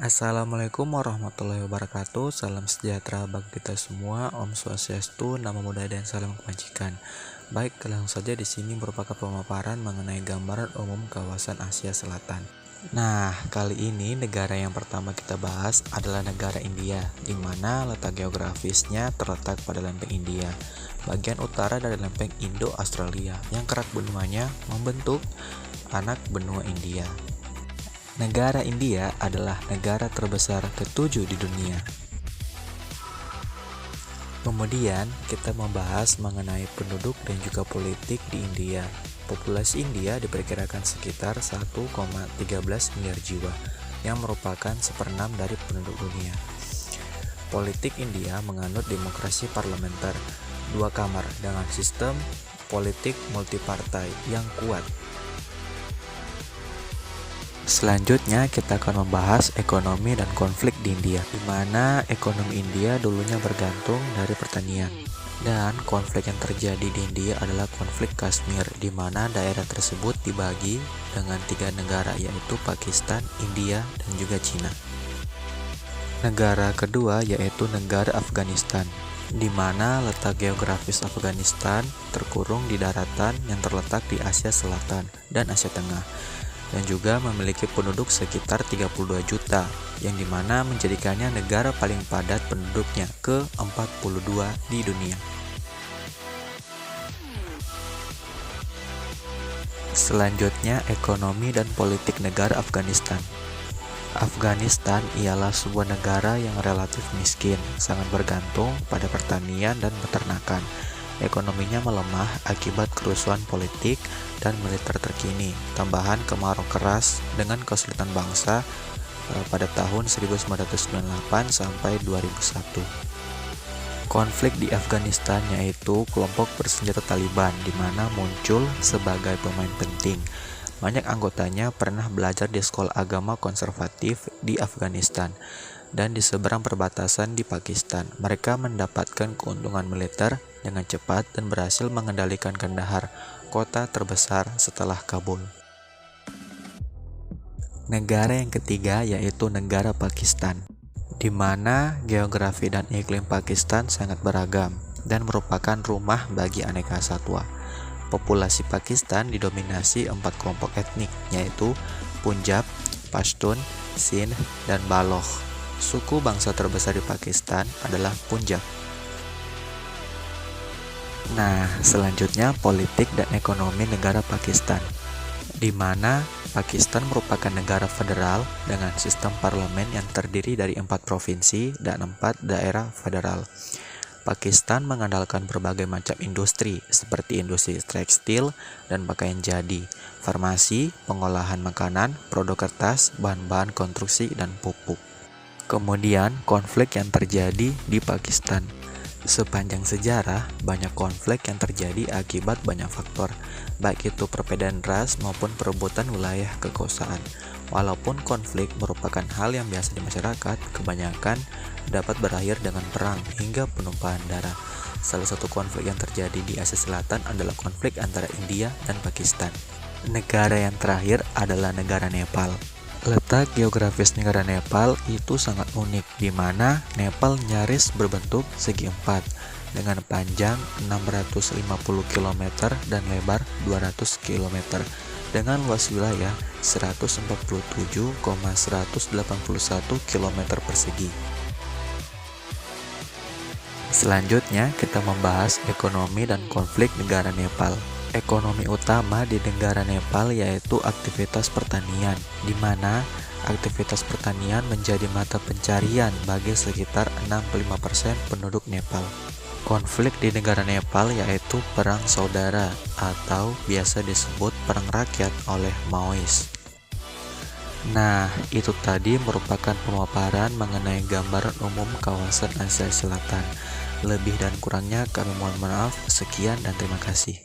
Assalamualaikum warahmatullahi wabarakatuh. Salam sejahtera bagi kita semua. Om Swastiastu, Namo Buddhaya dan salam kebajikan. Baik, langsung saja di sini merupakan pemaparan mengenai gambaran umum kawasan Asia Selatan. Nah, kali ini negara yang pertama kita bahas adalah negara India, di mana letak geografisnya terletak pada lempeng India, bagian utara dari lempeng Indo-Australia, yang kerak benuanya membentuk anak benua India. Negara India adalah negara terbesar ke-7 di dunia. Kemudian kita membahas mengenai penduduk dan juga politik di India. Populasi India diperkirakan sekitar 1,13 miliar jiwa, yang merupakan 1/6 dari penduduk dunia. Politik India menganut demokrasi parlementer, 2 kamar dengan sistem politik multipartai yang kuat. Selanjutnya kita akan membahas ekonomi dan konflik di India, di mana ekonomi India dulunya bergantung dari pertanian. Dan konflik yang terjadi di India adalah konflik Kashmir, di mana daerah tersebut dibagi dengan 3 negara, yaitu Pakistan, India, dan juga Cina. Negara kedua yaitu negara Afghanistan, di mana letak geografis Afghanistan terkurung di daratan yang terletak di Asia Selatan dan Asia Tengah, dan juga memiliki penduduk sekitar 32 juta, yang dimana menjadikannya negara paling padat penduduknya ke-42 di dunia. Selanjutnya, ekonomi dan politik negara Afghanistan. Afghanistan ialah sebuah negara yang relatif miskin, sangat bergantung pada pertanian dan peternakan. Ekonominya melemah akibat kerusuhan politik dan militer terkini, tambahan kemarau keras dengan kesulitan bangsa pada tahun 1998 sampai 2001. Konflik di Afghanistan yaitu kelompok bersenjata Taliban, di mana muncul sebagai pemain penting. Banyak anggotanya pernah belajar di sekolah agama konservatif di Afghanistan dan di seberang perbatasan di Pakistan. Mereka mendapatkan keuntungan militer dengan cepat dan berhasil mengendalikan Kandahar, kota terbesar setelah Kabul. Negara yang ketiga yaitu negara Pakistan, di mana geografi dan iklim Pakistan sangat beragam dan merupakan rumah bagi aneka satwa. Populasi Pakistan didominasi 4 kelompok etnik, yaitu Punjab, Pashtun, Sindh, dan Baloch. Suku bangsa terbesar di Pakistan adalah Punjab. Nah, selanjutnya politik dan ekonomi negara Pakistan, di mana Pakistan merupakan negara federal dengan sistem parlemen yang terdiri dari 4 provinsi dan 4 daerah federal. Pakistan mengandalkan berbagai macam industri seperti industri tekstil dan pakaian jadi, farmasi, pengolahan makanan, produk kertas, bahan-bahan konstruksi, dan pupuk. Kemudian, konflik yang terjadi di Pakistan. Sepanjang sejarah, banyak konflik yang terjadi akibat banyak faktor, baik itu perbedaan ras maupun perebutan wilayah kekuasaan. Walaupun konflik merupakan hal yang biasa di masyarakat, kebanyakan dapat berakhir dengan perang hingga penumpahan darah. Salah satu konflik yang terjadi di Asia Selatan adalah konflik antara India dan Pakistan. Negara yang terakhir adalah negara Nepal. Letak geografis negara Nepal itu sangat unik, di mana Nepal nyaris berbentuk segi empat dengan panjang 650 km dan lebar 200 km dengan luas wilayah 147,181 km persegi. Selanjutnya kita membahas ekonomi dan konflik negara Nepal. Ekonomi utama di negara Nepal yaitu aktivitas pertanian, di mana aktivitas pertanian menjadi mata pencarian bagi sekitar 65% penduduk Nepal. Konflik di negara Nepal yaitu perang saudara atau biasa disebut perang rakyat oleh Maois. Nah, itu tadi merupakan pemaparan mengenai gambaran umum kawasan Asia Selatan. Lebih dan kurangnya kami mohon maaf. Sekian dan terima kasih.